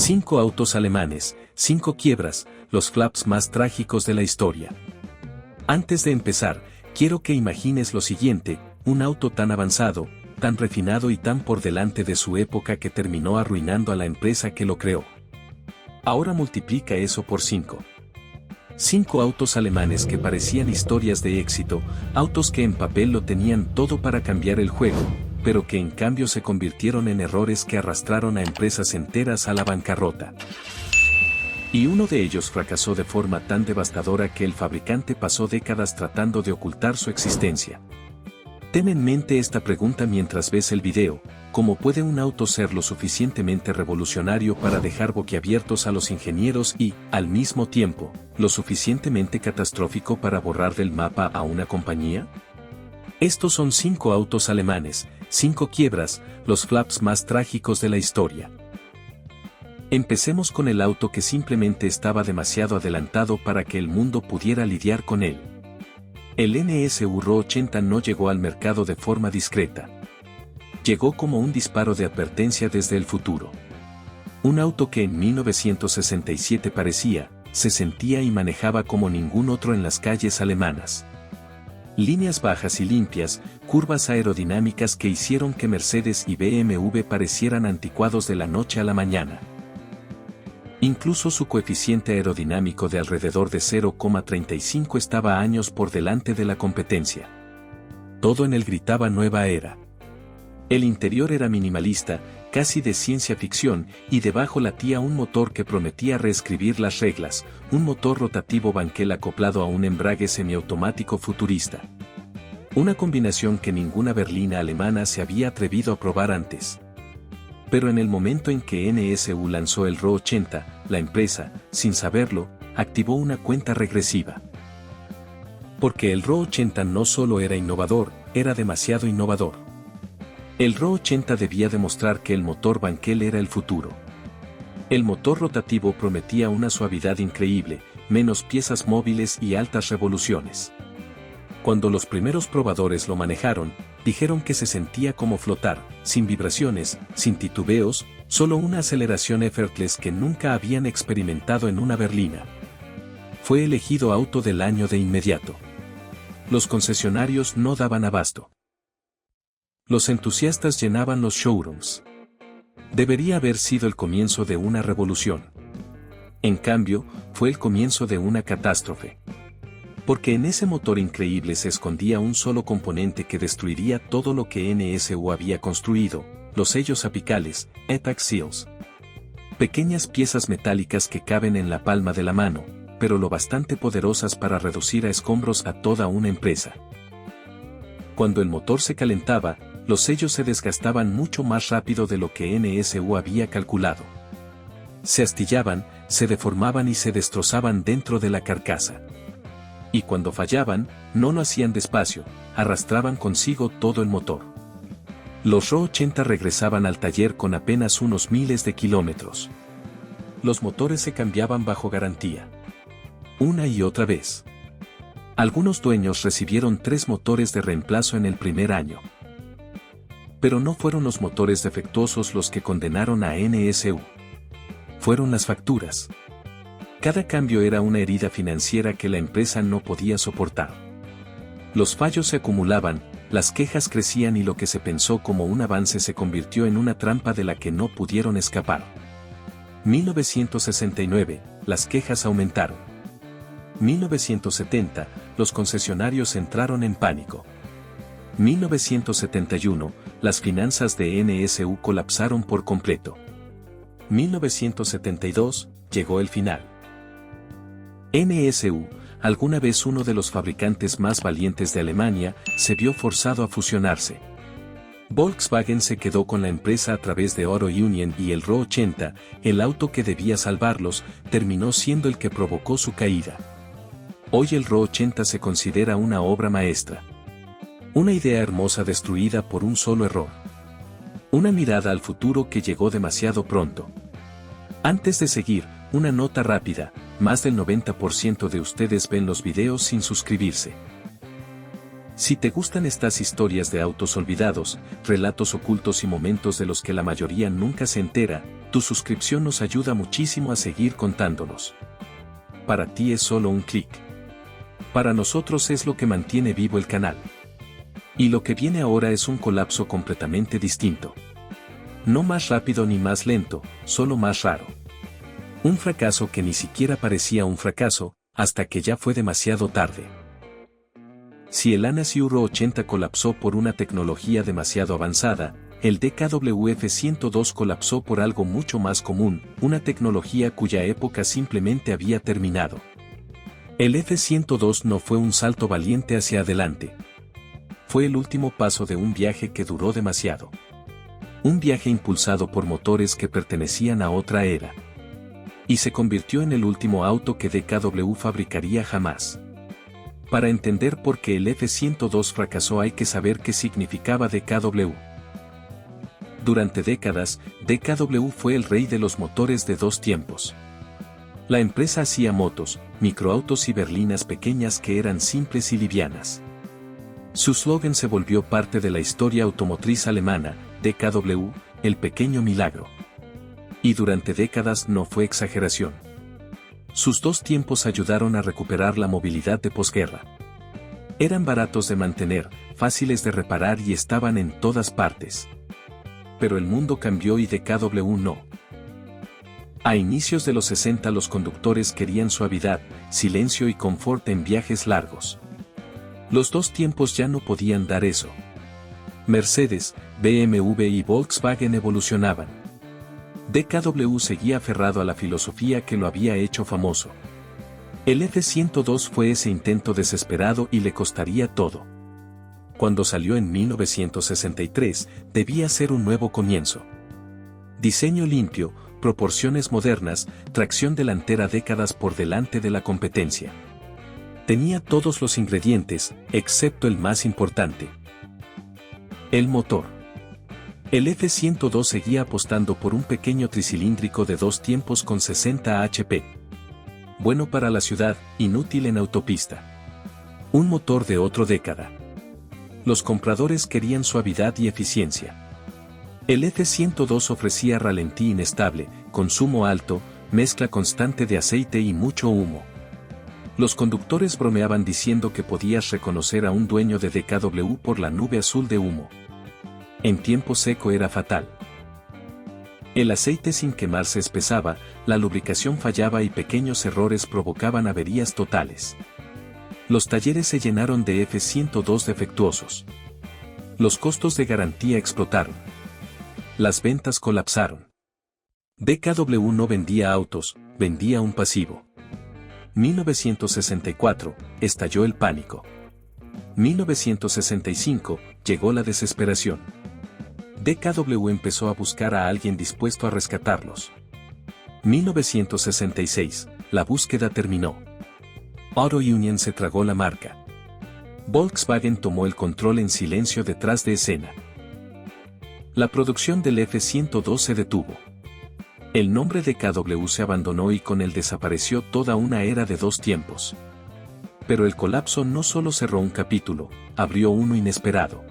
5 autos alemanes, 5 quiebras, los flaps más trágicos de la historia. Antes de empezar, quiero que imagines lo siguiente: un auto tan avanzado, tan refinado y tan por delante de su época que terminó arruinando a la empresa que lo creó. Ahora multiplica eso por 5. 5 autos alemanes que parecían historias de éxito, autos que en papel lo tenían todo para cambiar el juego, pero que en cambio se convirtieron en errores que arrastraron a empresas enteras a la bancarrota. Y uno de ellos fracasó de forma tan devastadora que el fabricante pasó décadas tratando de ocultar su existencia. Ten en mente esta pregunta mientras ves el video: ¿cómo puede un auto ser lo suficientemente revolucionario para dejar boquiabiertos a los ingenieros y, al mismo tiempo, lo suficientemente catastrófico para borrar del mapa a una compañía? Estos son 5 autos alemanes, 5 quiebras, los flaps más trágicos de la historia. Empecemos con el auto que simplemente estaba demasiado adelantado para que el mundo pudiera lidiar con él. El NSU RO 80 no llegó al mercado de forma discreta. Llegó como un disparo de advertencia desde el futuro. Un auto que en 1967 parecía, se sentía y manejaba como ningún otro en las calles alemanas. Líneas bajas y limpias, curvas aerodinámicas que hicieron que Mercedes y BMW parecieran anticuados de la noche a la mañana. Incluso su coeficiente aerodinámico de alrededor de 0,35 estaba a años por delante de la competencia. Todo en él gritaba nueva era. El interior era minimalista, casi de ciencia ficción, y debajo latía un motor que prometía reescribir las reglas, un motor rotativo Wankel acoplado a un embrague semiautomático futurista. Una combinación que ninguna berlina alemana se había atrevido a probar antes. Pero en el momento en que NSU lanzó el RO 80, la empresa, sin saberlo, activó una cuenta regresiva. Porque el RO 80 no solo era innovador, era demasiado innovador. El RO 80 debía demostrar que el motor Wankel era el futuro. El motor rotativo prometía una suavidad increíble, menos piezas móviles y altas revoluciones. Cuando los primeros probadores lo manejaron, dijeron que se sentía como flotar, sin vibraciones, sin titubeos, solo una aceleración effortless que nunca habían experimentado en una berlina. Fue elegido auto del año de inmediato. Los concesionarios no daban abasto. Los entusiastas llenaban los showrooms. Debería haber sido el comienzo de una revolución. En cambio, fue el comienzo de una catástrofe. Porque en ese motor increíble se escondía un solo componente que destruiría todo lo que NSU había construido: los sellos apicales, Epoch Seals. Pequeñas piezas metálicas que caben en la palma de la mano, pero lo bastante poderosas para reducir a escombros a toda una empresa. Cuando el motor se calentaba, los sellos se desgastaban mucho más rápido de lo que NSU había calculado. Se astillaban, se deformaban y se destrozaban dentro de la carcasa. Y cuando fallaban, no lo hacían despacio, arrastraban consigo todo el motor. Los RO 80 regresaban al taller con apenas unos miles de kilómetros. Los motores se cambiaban bajo garantía. Una y otra vez. Algunos dueños recibieron 3 motores de reemplazo en el primer año. Pero no fueron los motores defectuosos los que condenaron a NSU. Fueron las facturas. Cada cambio era una herida financiera que la empresa no podía soportar. Los fallos se acumulaban, las quejas crecían y lo que se pensó como un avance se convirtió en una trampa de la que no pudieron escapar. 1969, las quejas aumentaron. 1970, los concesionarios entraron en pánico. 1971, las finanzas de NSU colapsaron por completo. 1972, llegó el final. NSU, alguna vez uno de los fabricantes más valientes de Alemania, se vio forzado a fusionarse. Volkswagen se quedó con la empresa a través de Euro Union y el RO 80, el auto que debía salvarlos, terminó siendo el que provocó su caída. Hoy el RO 80 se considera una obra maestra. Una idea hermosa destruida por un solo error. Una mirada al futuro que llegó demasiado pronto. Antes de seguir, una nota rápida: más del 90% de ustedes ven los videos sin suscribirse. Si te gustan estas historias de autos olvidados, relatos ocultos y momentos de los que la mayoría nunca se entera, Tu suscripción nos ayuda muchísimo a seguir contándolos. Para ti es solo un clic. Para nosotros es lo que mantiene vivo el canal. Y lo que viene ahora es un colapso completamente distinto. No más rápido ni más lento, solo más raro. Un fracaso que ni siquiera parecía un fracaso, hasta que ya fue demasiado tarde. Si el ANAS Euro 80 colapsó por una tecnología demasiado avanzada, el DKWF-102 colapsó por algo mucho más común, una tecnología cuya época simplemente había terminado. El F-102 no fue un salto valiente hacia adelante. Fue el último paso de un viaje que duró demasiado. Un viaje impulsado por motores que pertenecían a otra era. Y se convirtió en el último auto que DKW fabricaría jamás. Para entender por qué el F-102 fracasó hay que saber qué significaba DKW. Durante décadas, DKW fue el rey de los motores de dos tiempos. La empresa hacía motos, microautos y berlinas pequeñas que eran simples y livianas. Su slogan se volvió parte de la historia automotriz alemana, DKW, el pequeño milagro. Y durante décadas no fue exageración. Sus dos tiempos ayudaron a recuperar la movilidad de posguerra. Eran baratos de mantener, fáciles de reparar y estaban en todas partes. Pero el mundo cambió y DKW no. A inicios de los 60 los conductores querían suavidad, silencio y confort en viajes largos. Los dos tiempos ya no podían dar eso. Mercedes, BMW y Volkswagen evolucionaban. DKW seguía aferrado a la filosofía que lo había hecho famoso. El F-102 fue ese intento desesperado y le costaría todo. Cuando salió en 1963, debía ser un nuevo comienzo. Diseño limpio, proporciones modernas, tracción delantera décadas por delante de la competencia. Tenía todos los ingredientes, excepto el más importante. El motor. El F-102 seguía apostando por un pequeño tricilíndrico de dos tiempos con 60 HP. Bueno para la ciudad, inútil en autopista. Un motor de otra década. Los compradores querían suavidad y eficiencia. El F-102 ofrecía ralentí inestable, consumo alto, mezcla constante de aceite y mucho humo. Los conductores bromeaban diciendo que podías reconocer a un dueño de DKW por la nube azul de humo. En tiempo seco era fatal. El aceite sin quemarse espesaba, la lubricación fallaba y pequeños errores provocaban averías totales. Los talleres se llenaron de F-102 defectuosos. Los costos de garantía explotaron. Las ventas colapsaron. DKW no vendía autos, vendía un pasivo. 1964, estalló el pánico. 1965, llegó la desesperación. DKW empezó a buscar a alguien dispuesto a rescatarlos. 1966, la búsqueda terminó. Auto Union se tragó la marca. Volkswagen tomó el control en silencio detrás de escena. La producción del F-102 se detuvo. El nombre de DKW se abandonó y con él desapareció toda una era de dos tiempos. Pero el colapso no solo cerró un capítulo, abrió uno inesperado.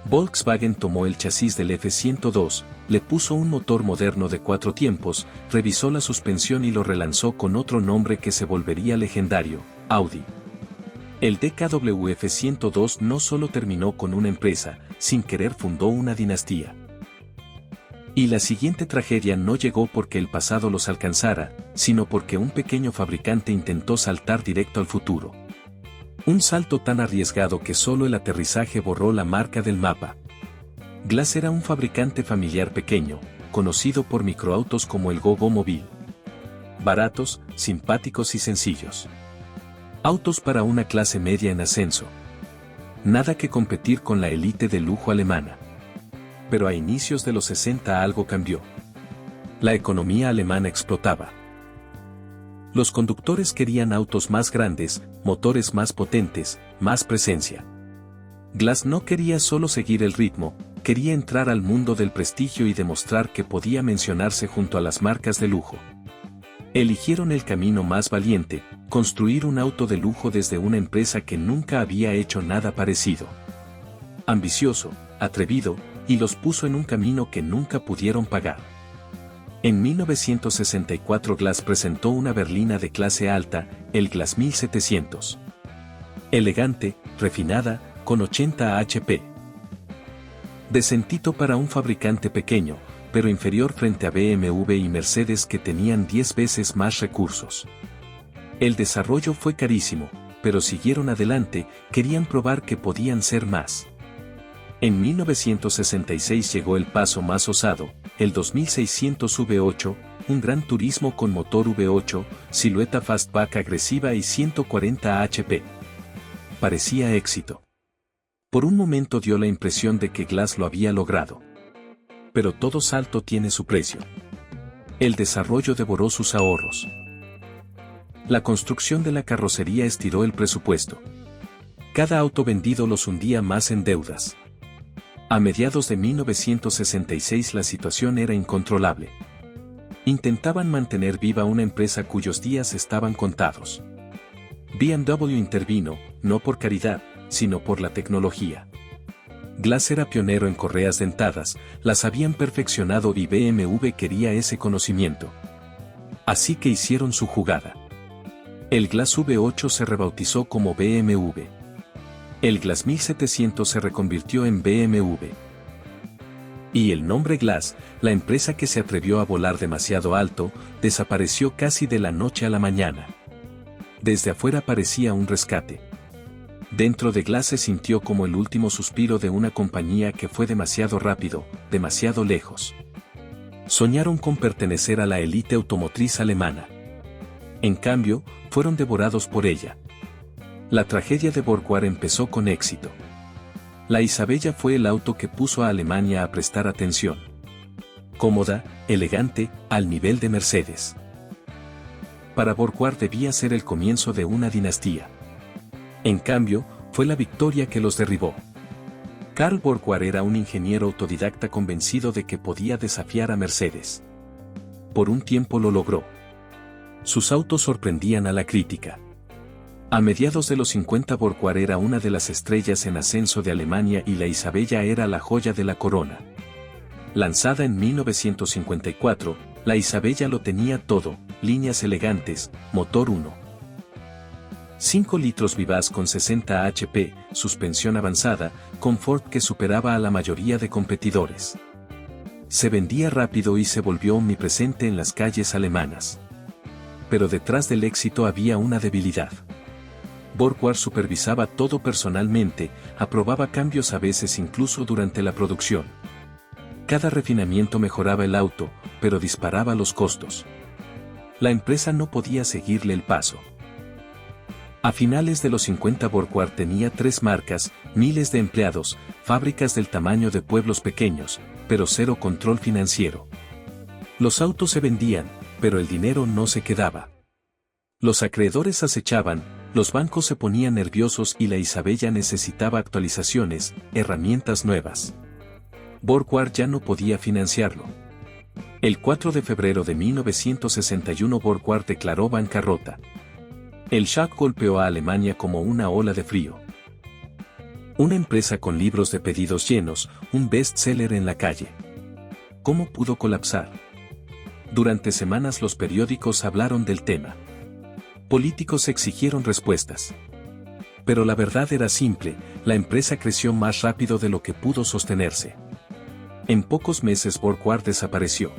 Volkswagen tomó el chasis del F-102, le puso un motor moderno de cuatro tiempos, revisó la suspensión y lo relanzó con otro nombre que se volvería legendario, Audi. El DKW F-102 no solo terminó con una empresa, sin querer fundó una dinastía. Y la siguiente tragedia no llegó porque el pasado los alcanzara, sino porque un pequeño fabricante intentó saltar directo al futuro. Un salto tan arriesgado que solo el aterrizaje borró la marca del mapa. Glass era un fabricante familiar pequeño, conocido por microautos como el Go-Go Móvil. Baratos, simpáticos y sencillos. Autos para una clase media en ascenso. Nada que competir con la élite de lujo alemana. Pero a inicios de los 60 algo cambió. La economía alemana explotaba. Los conductores querían autos más grandes, motores más potentes, más presencia. Glass no quería solo seguir el ritmo, quería entrar al mundo del prestigio y demostrar que podía mencionarse junto a las marcas de lujo. Eligieron el camino más valiente, construir un auto de lujo desde una empresa que nunca había hecho nada parecido. Ambicioso, atrevido, y los puso en un camino que nunca pudieron pagar. En 1964 Glass presentó una berlina de clase alta, el Glass 1700. Elegante, refinada, con 80 HP. Decentito para un fabricante pequeño, pero inferior frente a BMW y Mercedes que tenían 10 veces más recursos. El desarrollo fue carísimo, pero siguieron adelante, querían probar que podían ser más. En 1966 llegó el paso más osado, el 2600 V8, un gran turismo con motor V8, silueta fastback agresiva y 140 HP. Parecía éxito. Por un momento dio la impresión de que Glass lo había logrado. Pero todo salto tiene su precio. El desarrollo devoró sus ahorros. La construcción de la carrocería estiró el presupuesto. Cada auto vendido los hundía más en deudas. A mediados de 1966 la situación era incontrolable. Intentaban mantener viva una empresa cuyos días estaban contados. BMW intervino, no por caridad, sino por la tecnología. Glass era pionero en correas dentadas, las habían perfeccionado y BMW quería ese conocimiento. Así que hicieron su jugada. El Glass V8 se rebautizó como BMW. El Glass 1700 se reconvirtió en BMW. Y el nombre Glass, la empresa que se atrevió a volar demasiado alto, desapareció casi de la noche a la mañana. Desde afuera parecía un rescate. Dentro de Glass se sintió como el último suspiro de una compañía que fue demasiado rápido, demasiado lejos. Soñaron con pertenecer a la élite automotriz alemana. En cambio, fueron devorados por ella. La tragedia de Borgward empezó con éxito. La Isabella fue el auto que puso a Alemania a prestar atención. Cómoda, elegante, al nivel de Mercedes. Para Borgward debía ser el comienzo de una dinastía. En cambio, fue la victoria que los derribó. Karl Borgward era un ingeniero autodidacta convencido de que podía desafiar a Mercedes. Por un tiempo lo logró. Sus autos sorprendían a la crítica. A mediados de los 50 Borgward era una de las estrellas en ascenso de Alemania y la Isabella era la joya de la corona. Lanzada en 1954, la Isabella lo tenía todo, líneas elegantes, motor 1.5 litros vivaz con 60 HP, suspensión avanzada, confort que superaba a la mayoría de competidores. Se vendía rápido y se volvió omnipresente en las calles alemanas. Pero detrás del éxito había una debilidad. Borgward supervisaba todo personalmente, aprobaba cambios a veces incluso durante la producción. Cada refinamiento mejoraba el auto, pero disparaba los costos. La empresa no podía seguirle el paso. A finales de los 50 Borgward tenía 3 marcas, miles de empleados, fábricas del tamaño de pueblos pequeños, pero cero control financiero. Los autos se vendían, pero el dinero no se quedaba. Los acreedores acechaban, los bancos se ponían nerviosos y la Isabella necesitaba actualizaciones, herramientas nuevas. Borgward ya no podía financiarlo. El 4 de febrero de 1961 Borgward declaró bancarrota. El shock golpeó a Alemania como una ola de frío. Una empresa con libros de pedidos llenos, un bestseller en la calle. ¿Cómo pudo colapsar? Durante semanas los periódicos hablaron del tema. Políticos exigieron respuestas. Pero la verdad era simple, la empresa creció más rápido de lo que pudo sostenerse. En pocos meses Borgward desapareció.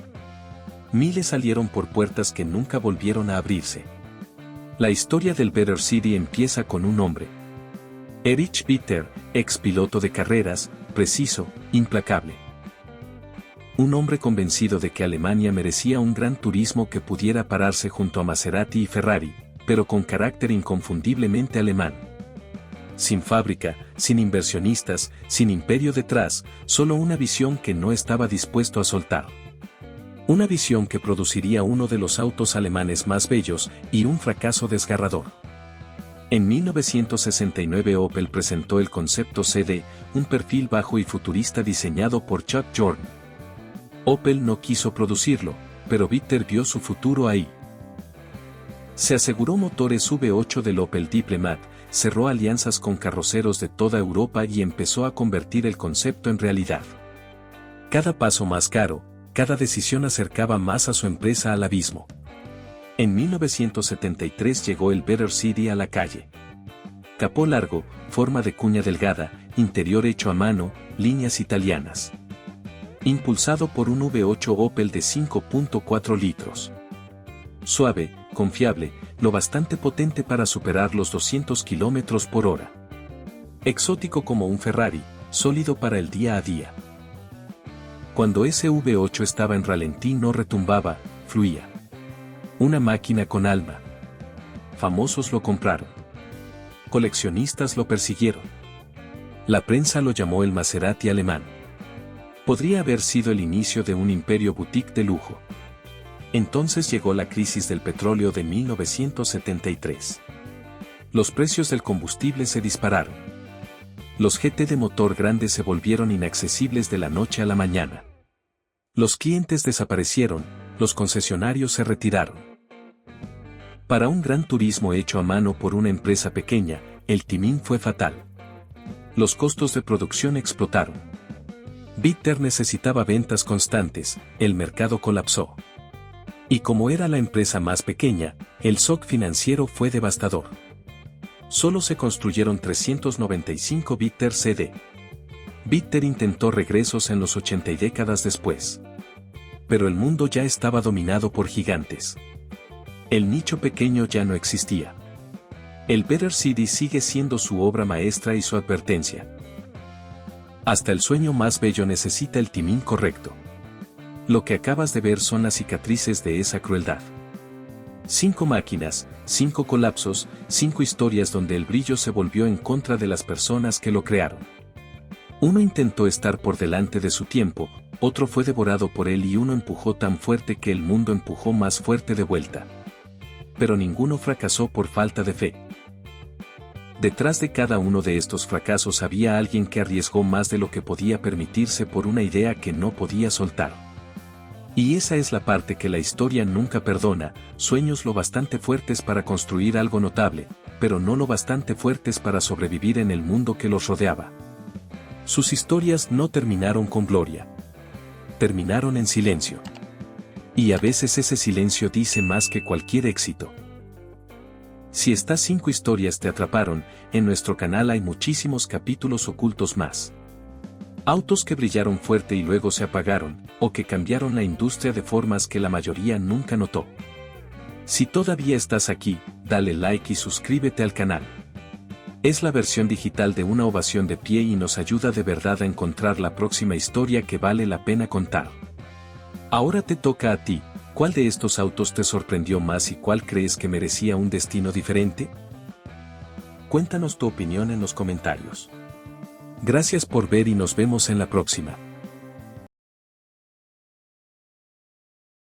Miles salieron por puertas que nunca volvieron a abrirse. La historia del Better City empieza con un hombre. Erich Bitter, ex piloto de carreras, preciso, implacable. Un hombre convencido de que Alemania merecía un gran turismo que pudiera pararse junto a Maserati y Ferrari, pero con carácter inconfundiblemente alemán. Sin fábrica, sin inversionistas, sin imperio detrás, solo una visión que no estaba dispuesto a soltar. Una visión que produciría uno de los autos alemanes más bellos y un fracaso desgarrador. En 1969 Opel presentó el concepto CD, un perfil bajo y futurista diseñado por Chuck Jordan. Opel no quiso producirlo, pero Bitter vio su futuro ahí. Se aseguró motores V8 del Opel Diplomat, cerró alianzas con carroceros de toda Europa y empezó a convertir el concepto en realidad. Cada paso más caro, cada decisión acercaba más a su empresa al abismo. En 1973 llegó el Better City a la calle. Capó largo, forma de cuña delgada, interior hecho a mano, líneas italianas. Impulsado por un V8 Opel de 5.4 litros. Suave, confiable, lo bastante potente para superar los 200 km por hora. Exótico como un Ferrari, sólido para el día a día. Cuando ese V8 estaba en ralentí no retumbaba, fluía. Una máquina con alma. Famosos lo compraron. Coleccionistas lo persiguieron. La prensa lo llamó el Maserati alemán. Podría haber sido el inicio de un imperio boutique de lujo. Entonces llegó la crisis del petróleo de 1973. Los precios del combustible se dispararon. Los GT de motor grande se volvieron inaccesibles de la noche a la mañana. Los clientes desaparecieron, los concesionarios se retiraron. Para un gran turismo hecho a mano por una empresa pequeña, el timón fue fatal. Los costos de producción explotaron. Bitter necesitaba ventas constantes, el mercado colapsó. Y como era la empresa más pequeña, el shock financiero fue devastador. Solo se construyeron 395 Bitter CD. Bitter intentó regresos en los 80 y décadas después. Pero el mundo ya estaba dominado por gigantes. El nicho pequeño ya no existía. El Better City sigue siendo su obra maestra y su advertencia. Hasta el sueño más bello necesita el timón correcto. Lo que acabas de ver son las cicatrices de esa crueldad. 5 máquinas, 5 colapsos, 5 historias donde el brillo se volvió en contra de las personas que lo crearon. Uno intentó estar por delante de su tiempo, otro fue devorado por él y uno empujó tan fuerte que el mundo empujó más fuerte de vuelta. Pero ninguno fracasó por falta de fe. Detrás de cada uno de estos fracasos había alguien que arriesgó más de lo que podía permitirse por una idea que no podía soltar. Y esa es la parte que la historia nunca perdona, sueños lo bastante fuertes para construir algo notable, pero no lo bastante fuertes para sobrevivir en el mundo que los rodeaba. Sus historias no terminaron con gloria. Terminaron en silencio. Y a veces ese silencio dice más que cualquier éxito. Si estas 5 historias te atraparon, en nuestro canal hay muchísimos capítulos ocultos más. Autos que brillaron fuerte y luego se apagaron, o que cambiaron la industria de formas que la mayoría nunca notó. Si todavía estás aquí, dale like y suscríbete al canal. Es la versión digital de una ovación de pie y nos ayuda de verdad a encontrar la próxima historia que vale la pena contar. Ahora te toca a ti, ¿cuál de estos autos te sorprendió más y cuál crees que merecía un destino diferente? Cuéntanos tu opinión en los comentarios. Gracias por ver y nos vemos en la próxima.